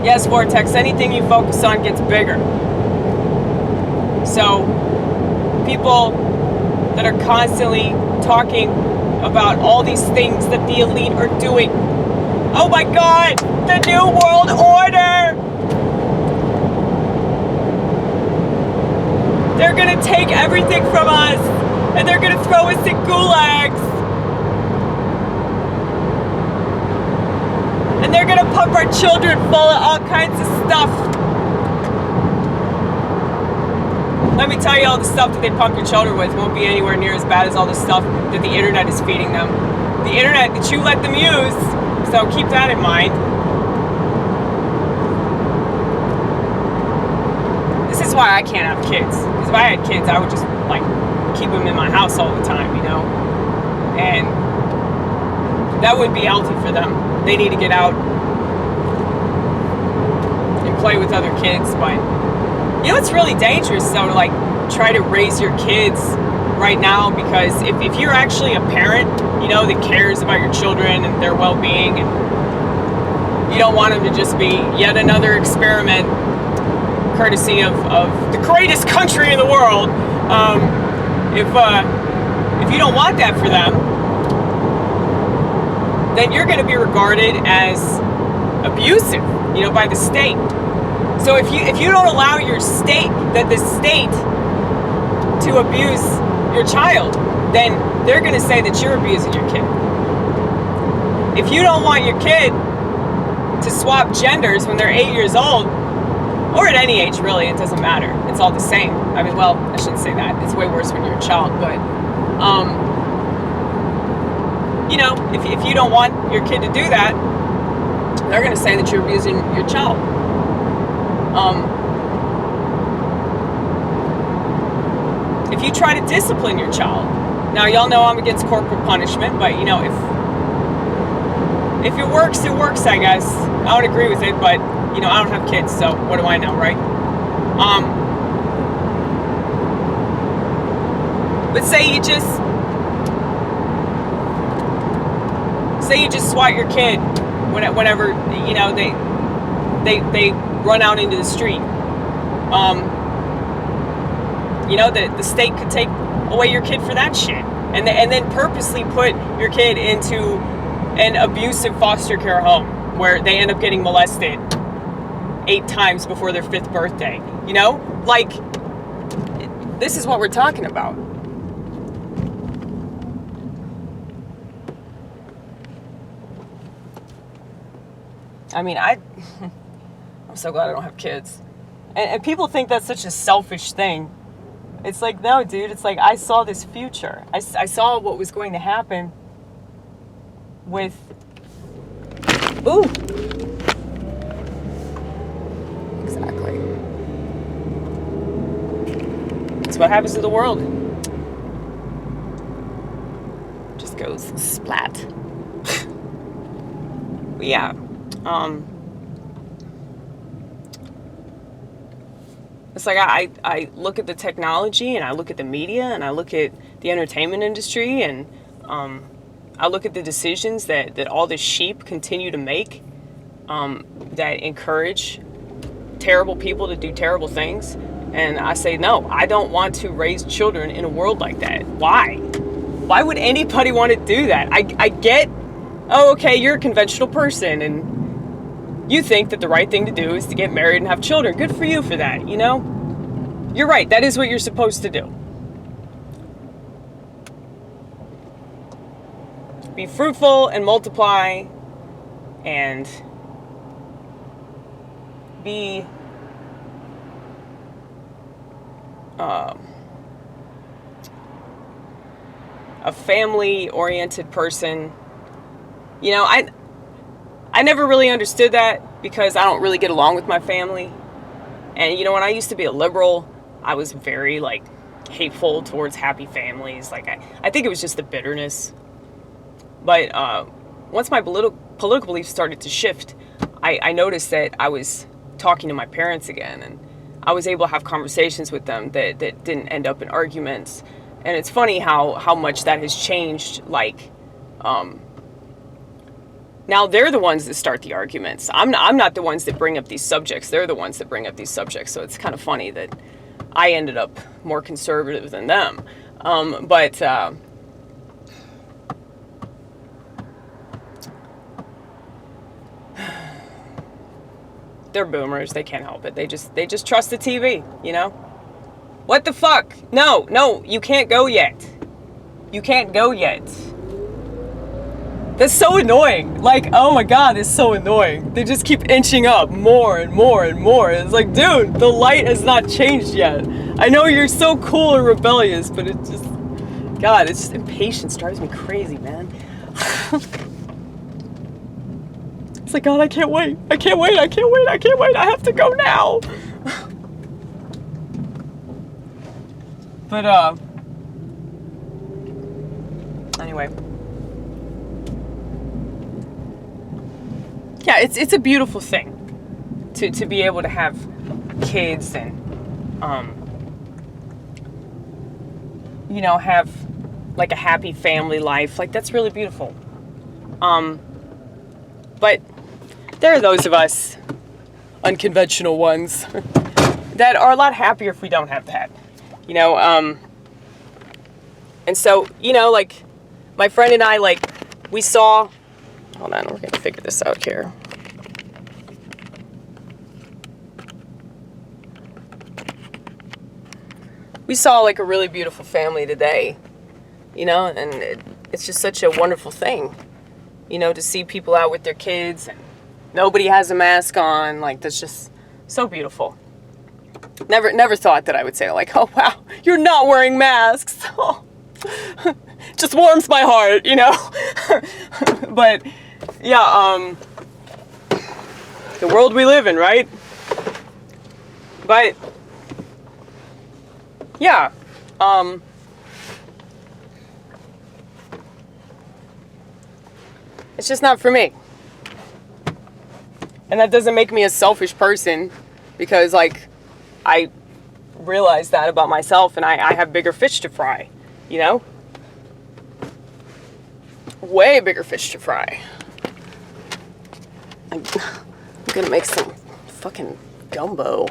Yes, Vortex, anything you focus on gets bigger. So, people that are constantly talking about all these things that the elite are doing. Oh my God, the New World Order! They're gonna take everything from us, and they're gonna throw us in gulags. And they're gonna pump our children full of all kinds of stuff. Let me tell you, all the stuff that they pump your children with won't be anywhere near as bad as all the stuff that the internet is feeding them. The internet that you let them use, so keep that in mind. This is why I can't have kids. Because if I had kids, I would just, like, keep them in my house all the time, you know? And that wouldn't be healthy for them. They need to get out and play with other kids, but you know, it's really dangerous, though, to, like, try to raise your kids right now, because if you're actually a parent, you know, that cares about your children and their well-being, and you don't want them to just be yet another experiment, courtesy of the greatest country in the world, if you don't want that for them, then you're going to be regarded as abusive, you know, by the state. So if you don't allow the state to abuse your child, then they're going to say that you're abusing your kid. If you don't want your kid to swap genders when they're 8 years old, or at any age really, it doesn't matter. It's all the same. I mean, well, I shouldn't say that. It's way worse when you're a child, but you know, if you don't want your kid to do that, they're going to say that you're abusing your child. If you try to discipline your child, now y'all know I'm against corporal punishment, but you know, if it works, it works, I guess. I would agree with it, but you know, I don't have kids, so what do I know, right? But say you just swat your kid whenever you know they run out into the street. You know, the state could take away your kid for that shit, and then purposely put your kid into an abusive foster care home where they end up getting molested 8 times before their 5th birthday. You know, like, this is what we're talking about. I mean, I'm so glad I don't have kids. And people think that's such a selfish thing. It's like, no, dude, it's like, I saw this future. I saw what was going to happen with, ooh. Exactly. That's what happens to the world. Just goes splat. But yeah. It's like I look at the technology, and I look at the media, and I look at the entertainment industry, and I look at the decisions that all the sheep continue to make, that encourage terrible people to do terrible things. And I say, no, I don't want to raise children in a world like that. Why? Why would anybody want to do that? I get, oh, okay, you're a conventional person, and you think that the right thing to do is to get married and have children. Good for you for that, you know? You're right, that is what you're supposed to do. Be fruitful and multiply and be a family-oriented person. You know, I never really understood that because I don't really get along with my family. And, you know, when I used to be a liberal, I was very, like, hateful towards happy families. Like, I think it was just the bitterness. But once my political beliefs started to shift, I noticed that I was talking to my parents again. And I was able to have conversations with them that didn't end up in arguments. And it's funny how much that has changed, like, Now they're the ones that start the arguments. I'm not the ones that bring up these subjects. They're the ones that bring up these subjects. So it's kind of funny that I ended up more conservative than them. But they're boomers. They can't help it. They just trust the TV, you know? What the fuck? No, you can't go yet. You can't go yet. That's so annoying. Like, oh my god, it's so annoying. They just keep inching up more and more and more. It's like, dude, the light has not changed yet. I know you're so cool and rebellious, but it just, God, it's just impatience drives me crazy, man. It's like, God, I can't wait. I can't wait. I can't wait. I can't wait. I have to go now. But, anyway. Yeah, it's a beautiful thing to be able to have kids and, you know, have like a happy family life. Like, that's really beautiful. But there are those of us, unconventional ones, that are a lot happier if we don't have that, you know, and so, you know, like, my friend and I, like, we saw, hold on, we're gonna figure this out here. We saw, like, a really beautiful family today, you know, and it's just such a wonderful thing, you know, to see people out with their kids and nobody has a mask on. Like, that's just so beautiful. Never thought that I would say, like, oh, wow, you're not wearing masks. Oh. Just warms my heart, you know. But yeah, the world we live in, right? But yeah, it's just not for me. And that doesn't make me a selfish person, because, like, I realize that about myself, and I have bigger fish to fry, you know? Way bigger fish to fry. I'm gonna make some fucking gumbo.